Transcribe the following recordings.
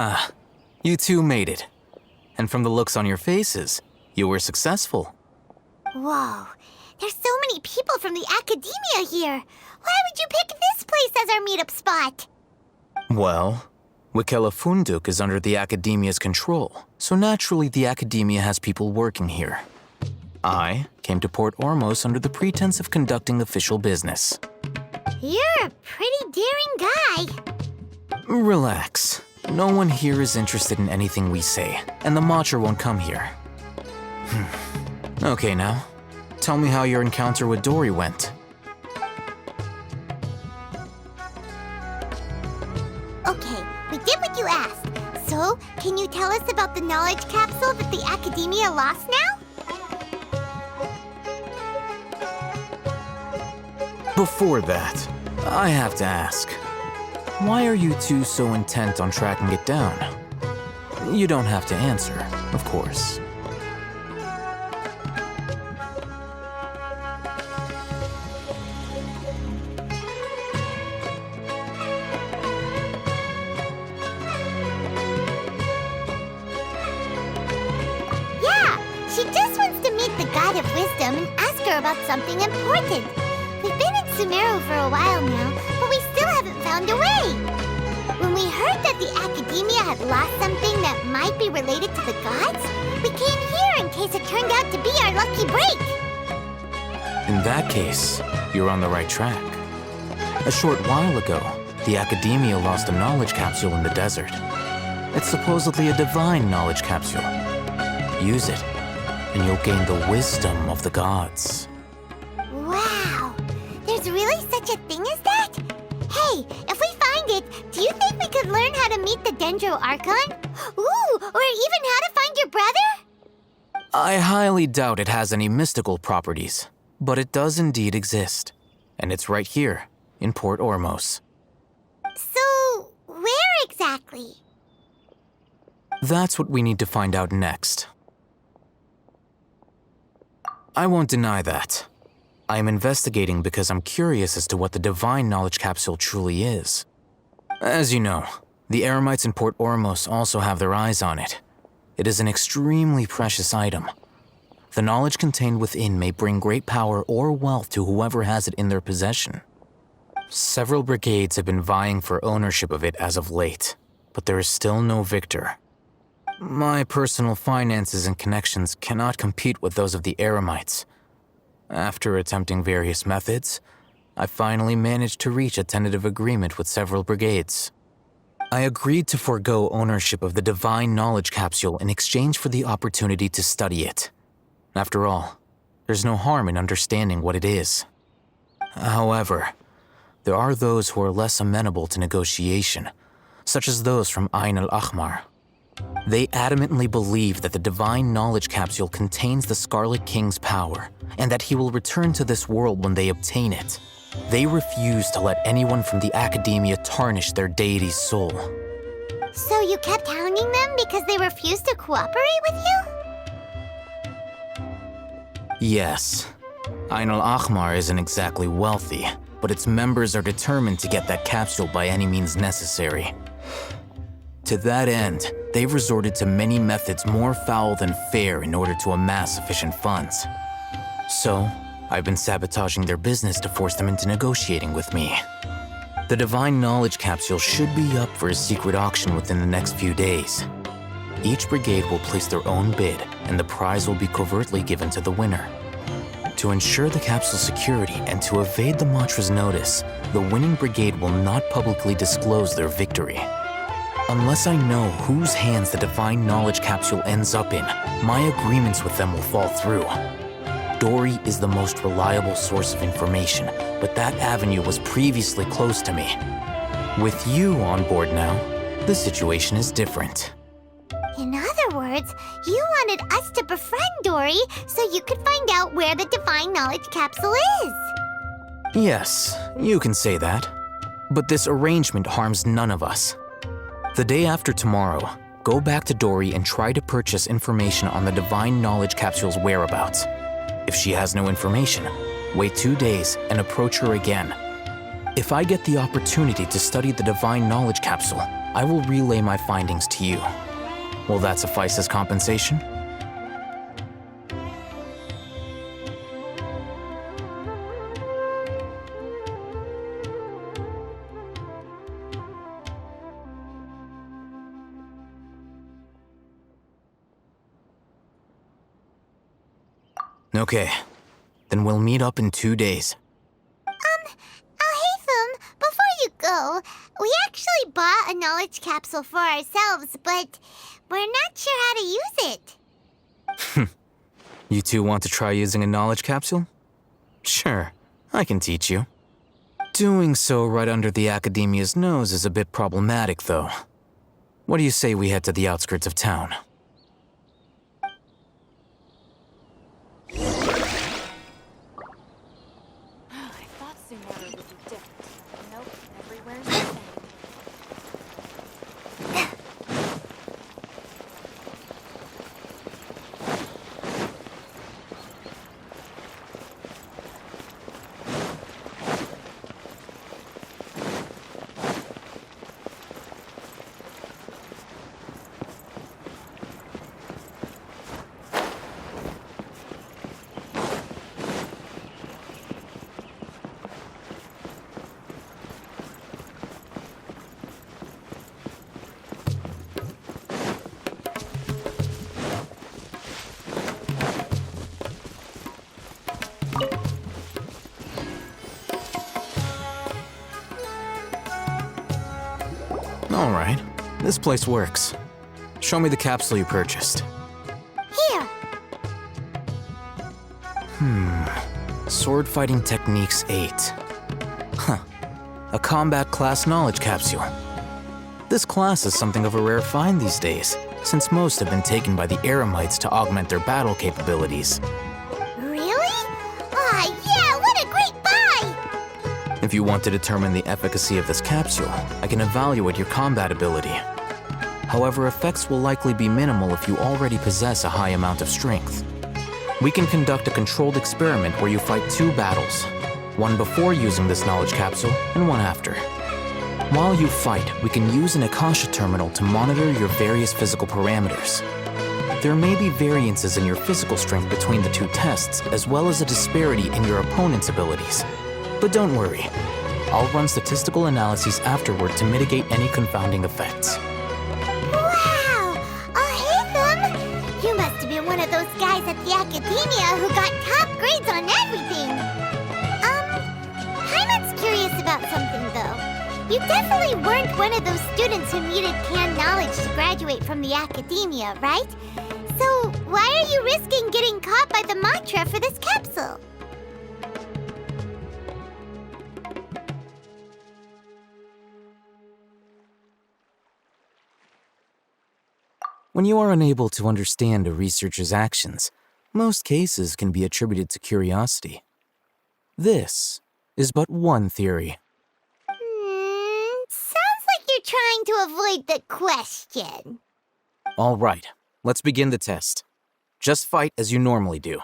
Ah, you two made it. And from the looks on your faces, you were successful. Whoa, there's so many people from the academia here. Why would you pick this place as our meetup spot? Well, Wikela Funduk is under the academia's control, so naturally the academia has people working here. I came to Port Ormos under the pretense of conducting official business. You're a pretty daring guy. Relax. No one here is interested in anything we say, and the Matcher won't come here. Okay now, tell me how your encounter with Dory went. Okay, we did what you asked. So, can you tell us about the knowledge capsule that the academia lost now? Before that, I have to ask, why are you two so intent on tracking it down? You don't have to answer, of course. Yeah, she just wants to meet the God of Wisdom and ask her about something important. We've been in Sumeru for a while now, but we still haven't found a way. When we heard that the academia had lost something that might be related to the gods, we came here in case it turned out to be our lucky break. In that case, you're on the right track. A short while ago, the academia lost a knowledge capsule in the desert. It's supposedly a divine knowledge capsule. Use it, and you'll gain the wisdom of the gods. Wow, there's really such a thing as that? Hey, if we find it, do you think we could learn how to meet the Dendro Archon? Ooh, or even how to find your brother? I highly doubt it has any mystical properties, but it does indeed exist. And it's right here, in Port Ormos. So, where exactly? That's what we need to find out next. I won't deny that. I am investigating because I'm curious as to what the divine knowledge capsule truly is. As you know, the Eremites in Port Ormos also have their eyes on it. It is an extremely precious item. The knowledge contained within may bring great power or wealth to whoever has it in their possession. Several brigades have been vying for ownership of it as of late, but there is still no victor. My personal finances and connections cannot compete with those of the Eremites. After attempting various methods, I finally managed to reach a tentative agreement with several brigades. I agreed to forego ownership of the divine knowledge capsule in exchange for the opportunity to study it. After all, there's no harm in understanding what it is. However, there are those who are less amenable to negotiation, such as those from Ain al-Ahmar. They adamantly believe that the divine knowledge capsule contains the Scarlet King's power, and that he will return to this world when they obtain it. They refuse to let anyone from the academia tarnish their deity's soul. So you kept hounding them because they refused to cooperate with you? Yes. Ain al-Ahmar isn't exactly wealthy, but its members are determined to get that capsule by any means necessary. To that end, they've resorted to many methods more foul than fair in order to amass sufficient funds. So, I've been sabotaging their business to force them into negotiating with me. The divine knowledge capsule should be up for a secret auction within the next few days. Each brigade will place their own bid, and the prize will be covertly given to the winner. To ensure the capsule's security and to evade the Matra's notice, the winning brigade will not publicly disclose their victory. Unless I know whose hands the divine knowledge capsule ends up in, my agreements with them will fall through. Dory is the most reliable source of information, but that avenue was previously closed to me. With you on board now, the situation is different. In other words, you wanted us to befriend Dory so you could find out where the divine knowledge capsule is. Yes, you can say that. But this arrangement harms none of us. The day after tomorrow, go back to Dory and try to purchase information on the divine knowledge capsule's whereabouts. If she has no information, wait 2 days and approach her again. If I get the opportunity to study the divine knowledge capsule, I will relay my findings to you. Will that suffice as compensation? Okay, then we'll meet up in 2 days. Haytham, before you go, we actually bought a knowledge capsule for ourselves, but we're not sure how to use it. You two want to try using a knowledge capsule? Sure, I can teach you. Doing so right under the Academia's nose is a bit problematic, though. What do you say we head to the outskirts of town? I thought Sumeru would be different. Nope, everywhere's the same. All right, this place works. Show me the capsule you purchased. Here. Sword Fighting Techniques 8. Huh. A combat class knowledge capsule. This class is something of a rare find these days, since most have been taken by the Eremites to augment their battle capabilities. Really? Ah, yeah, what a great buy! If you want to determine the efficacy of this capsule, I can evaluate your combat ability. However, effects will likely be minimal if you already possess a high amount of strength. We can conduct a controlled experiment where you fight 2 battles, one before using this knowledge capsule and one after. While you fight, we can use an Akasha terminal to monitor your various physical parameters. There may be variances in your physical strength between the 2 tests, as well as a disparity in your opponent's abilities. But don't worry, I'll run statistical analyses afterward to mitigate any confounding effects. Wow! Haytham! You must have been one of those guys at the Academia who got top grades on everything! Paimon's curious about something, though. You definitely weren't one of those students who needed canned knowledge to graduate from the Academia, right? So why are you risking getting caught by the mantra for this capsule? When you are unable to understand a researcher's actions, most cases can be attributed to curiosity. This is but one theory. Sounds like you're trying to avoid the question. All right, let's begin the test. Just fight as you normally do.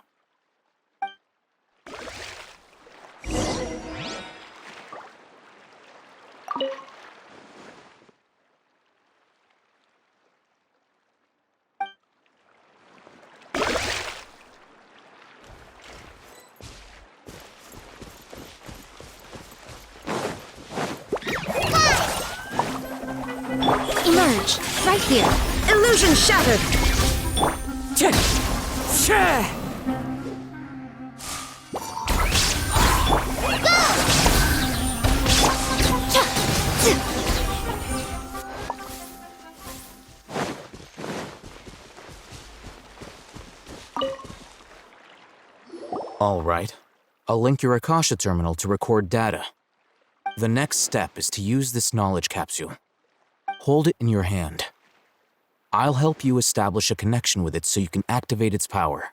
Emerge, right here. Illusion shattered! All right, I'll link your Akasha terminal to record data. The next step is to use this knowledge capsule. Hold it in your hand. I'll help you establish a connection with it so you can activate its power.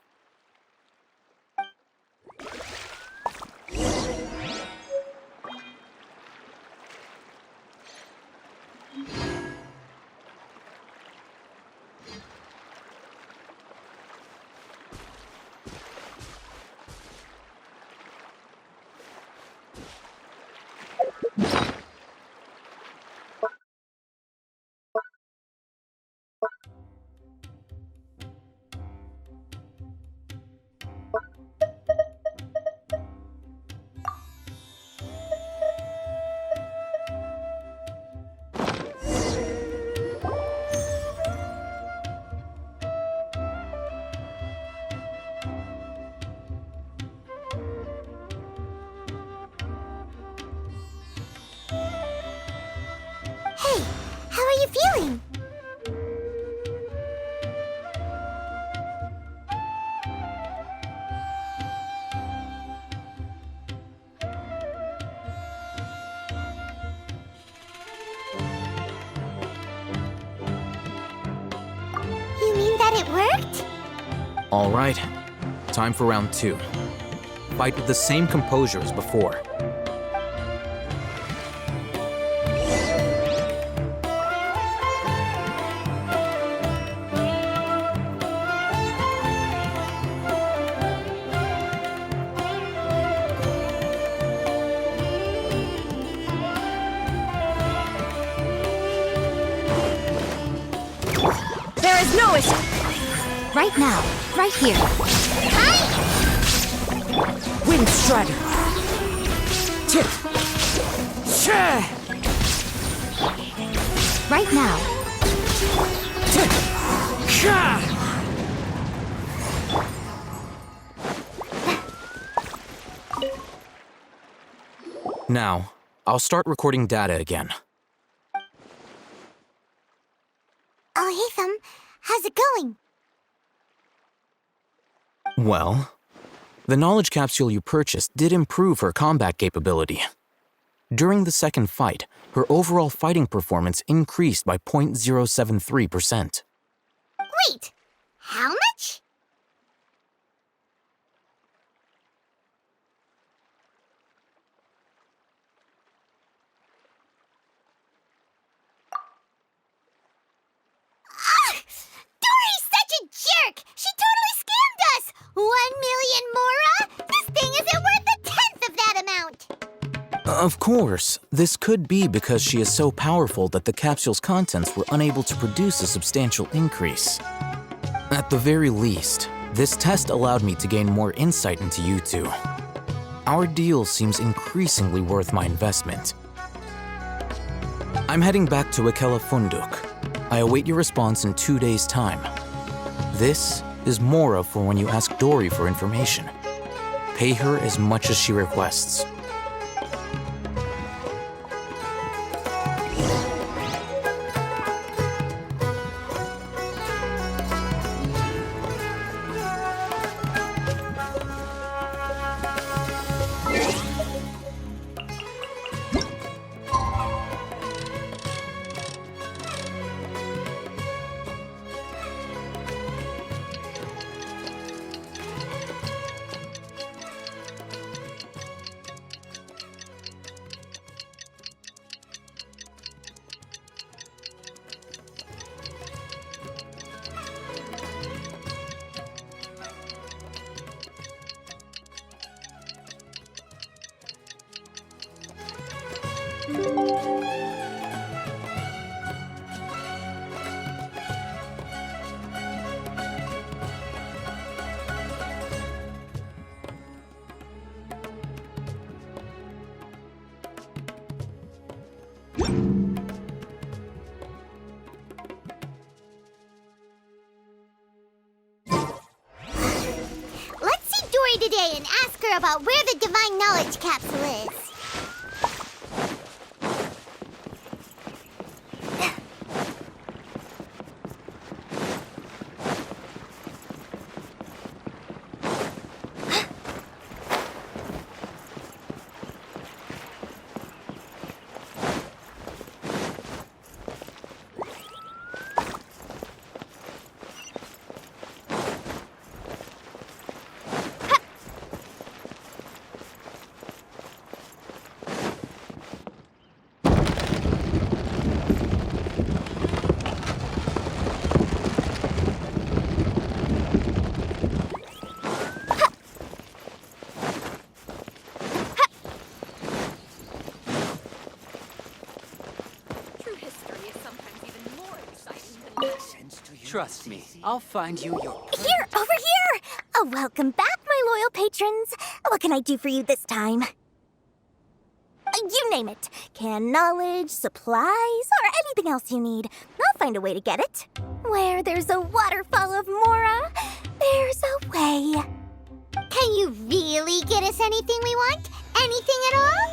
feeling? You mean that it worked? All right, time for round 2. Fight with the same composure as before. There is no issue. Right now, right here. Wind Strider. Tip. Share. Right now. Tip. Share. Now, I'll start recording data again. Oh, hey, Thumb. How's it going? Well, the knowledge capsule you purchased did improve her combat capability. During the second fight, her overall fighting performance increased by 0.073%. Wait, how much? Dory's such a jerk! She totally scammed us! 1 million mora? This thing isn't worth a tenth of that amount! Of course, this could be because she is so powerful that the capsule's contents were unable to produce a substantial increase. At the very least, this test allowed me to gain more insight into you two. Our deal seems increasingly worth my investment. I'm heading back to Akela Funduk. I await your response in 2 days' time. This is Mora for when you ask Dory for information. Pay her as much as she requests. Let's see Dory today and ask her about where the Divine Knowledge Capsule is. Trust me, I'll find you your... Here, over here! Oh, welcome back, my loyal patrons. What can I do for you this time? You name it. Canned knowledge, supplies, or anything else you need. I'll find a way to get it. Where there's a waterfall of Mora, there's a way. Can you really get us anything we want? Anything at all?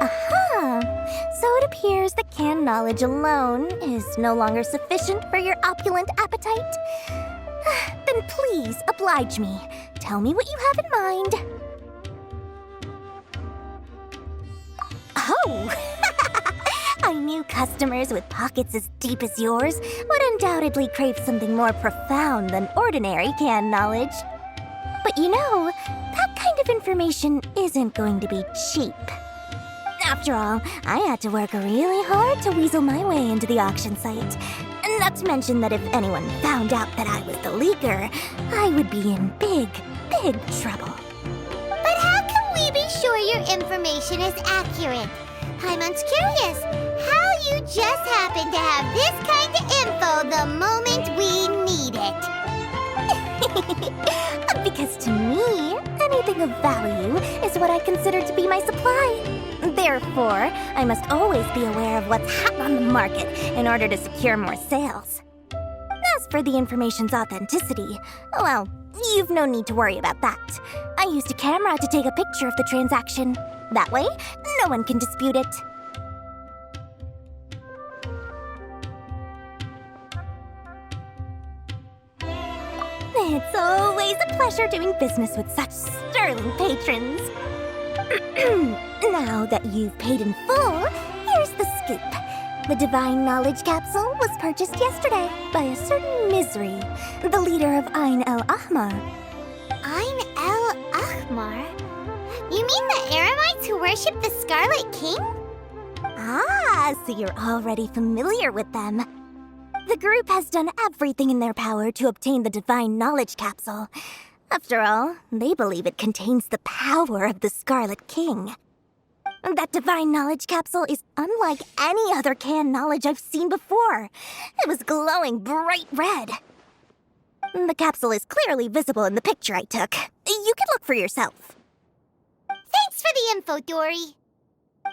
Aha! So it appears that canned knowledge alone is no longer sufficient for your opulent appetite? Then please oblige me. Tell me what you have in mind. Oh! I knew customers with pockets as deep as yours would undoubtedly crave something more profound than ordinary canned knowledge. But you know, that kind of information isn't going to be cheap. After all, I had to work really hard to weasel my way into the auction site. Not to mention that if anyone found out that I was the leaker, I would be in big, big trouble. But how can we be sure your information is accurate? Paimon's curious how you just happen to have this kind of info the moment we need it. Because to me, anything of value is what I consider to be my supply. Therefore, I must always be aware of what's hot on the market in order to secure more sales. As for the information's authenticity, well, you've no need to worry about that. I used a camera to take a picture of the transaction. That way, no one can dispute it. It's always a pleasure doing business with such sterling patrons. Now that you've paid in full, here's the scoop. The Divine Knowledge Capsule was purchased yesterday by a certain Misery, the leader of Ain el-Ahmar. Ain el-Ahmar? You mean the Eremites who worship the Scarlet King? Ah, so you're already familiar with them. The group has done everything in their power to obtain the Divine Knowledge Capsule. After all, they believe it contains the power of the Scarlet King. That Divine Knowledge Capsule is unlike any other canned knowledge I've seen before. It was glowing bright red. The capsule is clearly visible in the picture I took. You can look for yourself. Thanks for the info, Dory.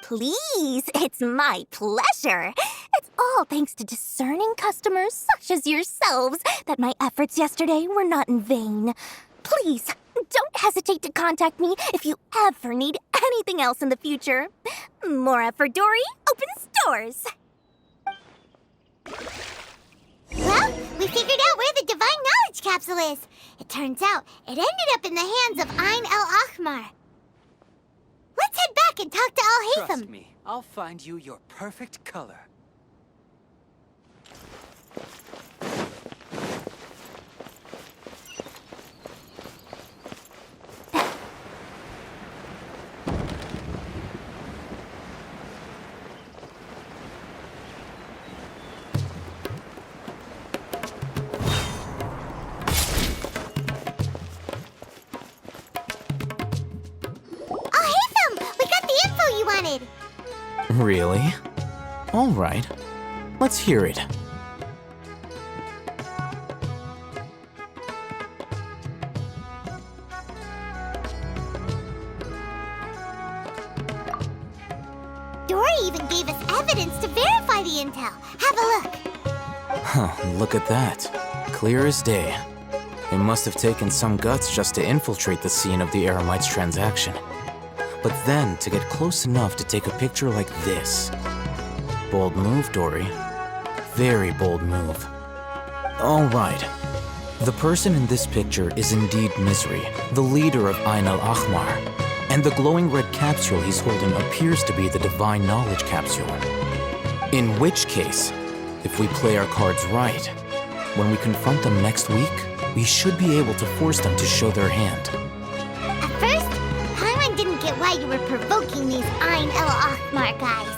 Please, it's my pleasure. It's all thanks to discerning customers such as yourselves that my efforts yesterday were not in vain. Please, don't hesitate to contact me if you ever need anything else in the future. More effort, Dory, opens doors. Well, we figured out where the Divine Knowledge Capsule is. It turns out it ended up in the hands of Ain el-Ahmar. Let's head back and talk to Al-Haytham. Trust me, I'll find you your perfect color. Al-Haytham, we got the info you wanted. Really? All right. Let's hear it. Dory even gave us evidence to verify the intel. Have a look. Huh, look at that. Clear as day. It must have taken some guts just to infiltrate the scene of the Eremites' transaction. But then to get close enough to take a picture like this. Bold move, Dory. Very bold move. All right. The person in this picture is indeed Misery, the leader of Ain el-Ahmar. And the glowing red capsule he's holding appears to be the Divine Knowledge Capsule. In which case, if we play our cards right, when we confront them next week, we should be able to force them to show their hand. At first, Paimon didn't get why you were provoking these Ain el-Ahmar guys.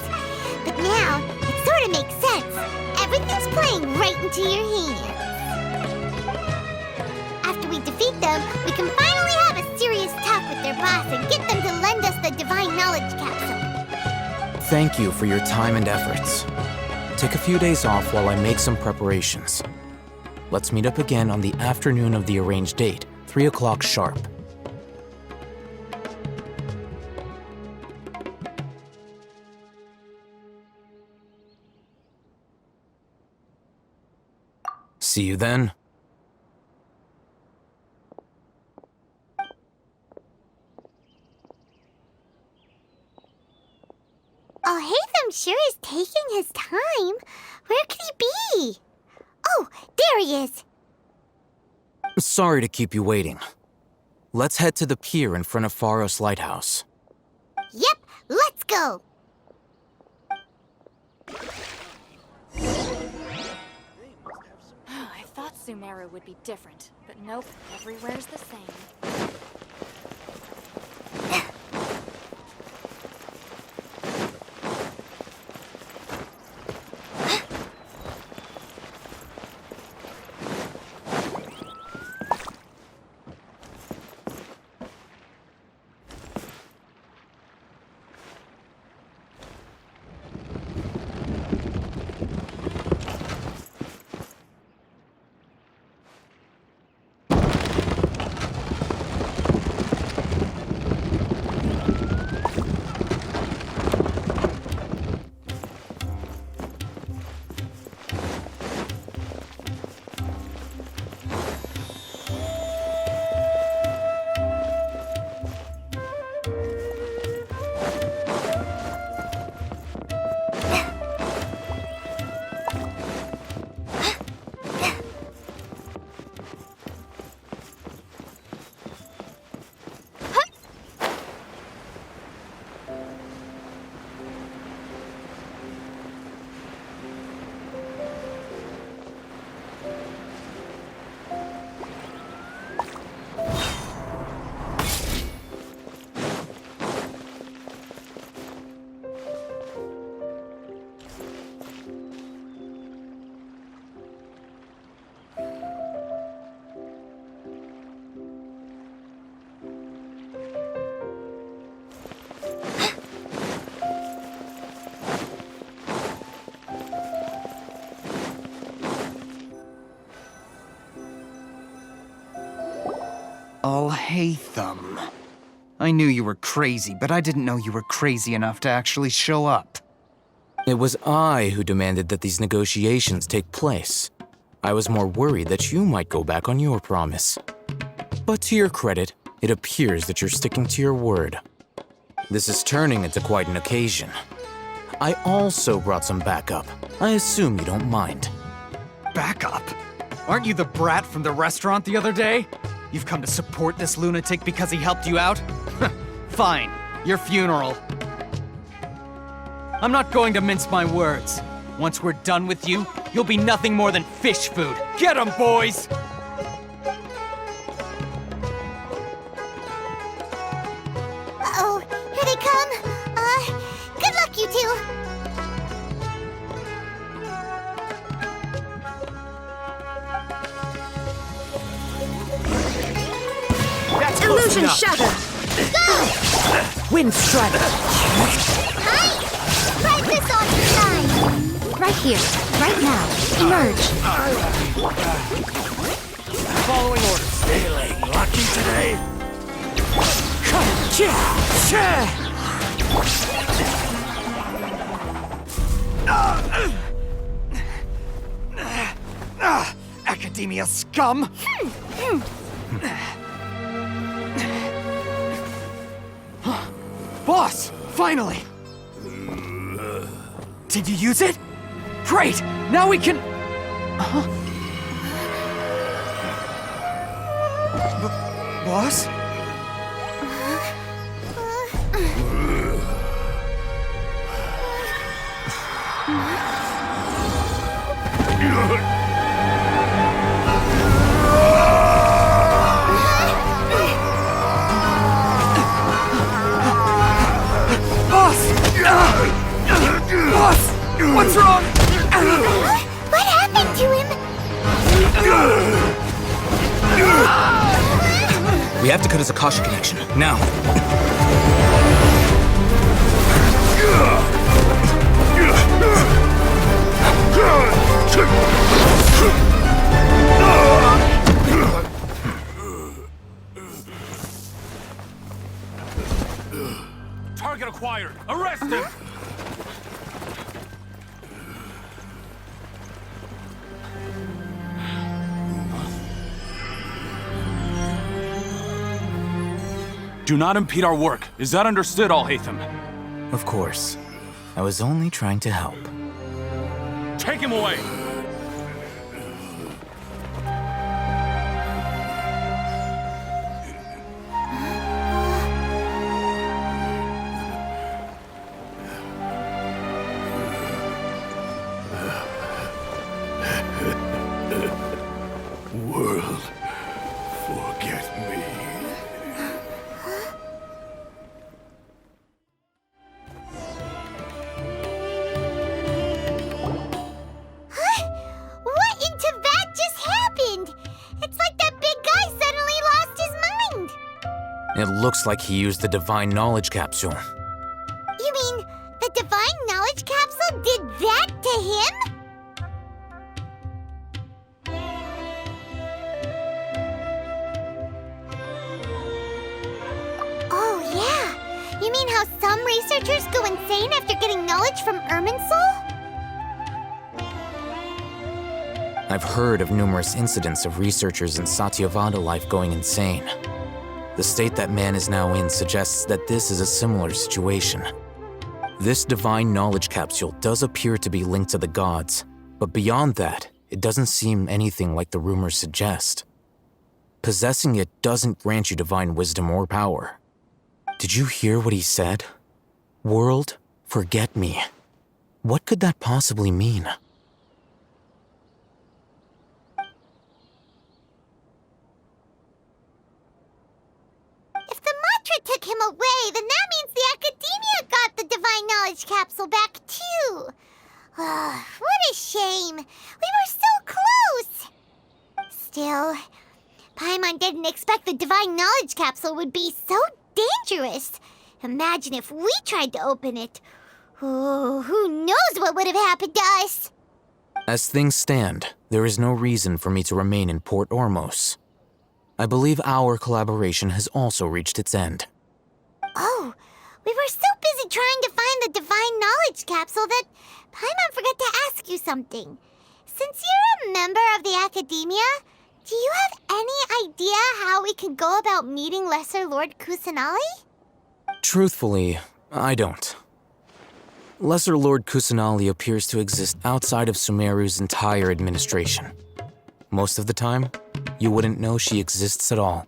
But now, it sort of makes sense. Everything's playing right into your hands. After we defeat them, we can finally have a serious talk with their boss and get them to lend us the Divine Knowledge Capsule. Thank you for your time and efforts. Take a few days off while I make some preparations. Let's meet up again on the afternoon of the arranged date, 3 o'clock sharp. See you then. Oh, taking his time. Where could he be? Oh, there he is. Sorry to keep you waiting. Let's head to the pier in front of Faros Lighthouse. Yep, let's go. I thought Sumeru would be different, but nope, everywhere's the same. Alhaitham. I knew you were crazy, but I didn't know you were crazy enough to actually show up. It was I who demanded that these negotiations take place. I was more worried that you might go back on your promise. But to your credit, it appears that you're sticking to your word. This is turning into quite an occasion. I also brought some backup. I assume you don't mind. Backup? Aren't you the brat from the restaurant the other day? You've come to support this lunatic because he helped you out? Fine, your funeral. I'm not going to mince my words. Once we're done with you, you'll be nothing more than fish food. Get 'em, boys! Uh-oh, here they come. Good luck, you two. Illusion shatter! Go! Wind strike! Hi! Ride this on your side. Right here, right now. Emerge. Following orders. Feeling lucky today? Academia scum! Boss! Finally! Did you use it? Great! Now we can... Boss? Boss! What's wrong? What happened to him? We have to cut his Akasha connection, now. Target acquired! Arrest him! Do not impede our work. Is that understood, Alhaitham? Of course. I was only trying to help. Take him away! World, forget me. What in Tibet just happened? It's like that big guy suddenly lost his mind. It looks like he used the divine knowledge capsule. You mean the divine knowledge capsule did that to him? Oh, yeah. You mean how some researchers go insane after getting knowledge from Irminsul? I've heard of numerous incidents of researchers in Satyavada life going insane. The state that man is now in suggests that this is a similar situation. This divine knowledge capsule does appear to be linked to the gods, but beyond that, it doesn't seem anything like the rumors suggest. Possessing it doesn't grant you divine wisdom or power. Did you hear what he said? World, forget me. What could that possibly mean? If the mantra took him away, then that means the Academia got the divine knowledge capsule back too. What a shame. We were so close. Still, Paimon didn't expect the divine knowledge capsule would be so dangerous. Imagine if we tried to open it. Oh, who knows what would have happened to us? As things stand, there is no reason for me to remain in Port Ormos. I believe our collaboration has also reached its end. Oh, we were so busy trying to find the divine knowledge capsule that Paimon forgot to ask you something. Since you're a member of the Academia, do you have any idea how we can go about meeting Lesser Lord Kusanali? Truthfully, I don't. Lesser Lord Kusanali appears to exist outside of Sumeru's entire administration. Most of the time, you wouldn't know she exists at all.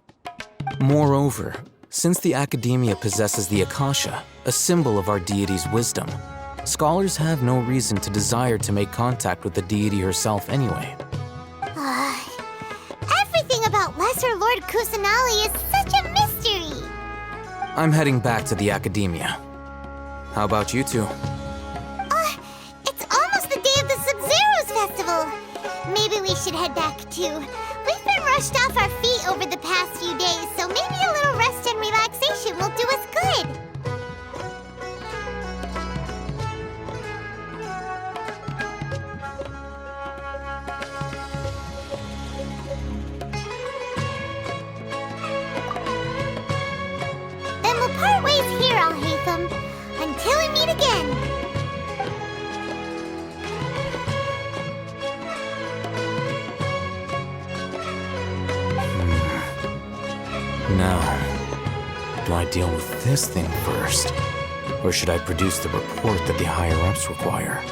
Moreover, since the Academia possesses the Akasha, a symbol of our deity's wisdom, scholars have no reason to desire to make contact with the deity herself anyway. Everything about Lesser Lord Kusanali is such a mystery. I'm heading back to the Academia. How about you two? It's almost the day of the Sub-Zero's festival. Maybe we should head back too. We've been rushed off our feet over the past few days, so maybe a little rest and relaxation will do us good. Then we'll part ways here, Alhaitham, until we meet again. Now, do I deal with this thing first? Or should I produce the report that the higher-ups require?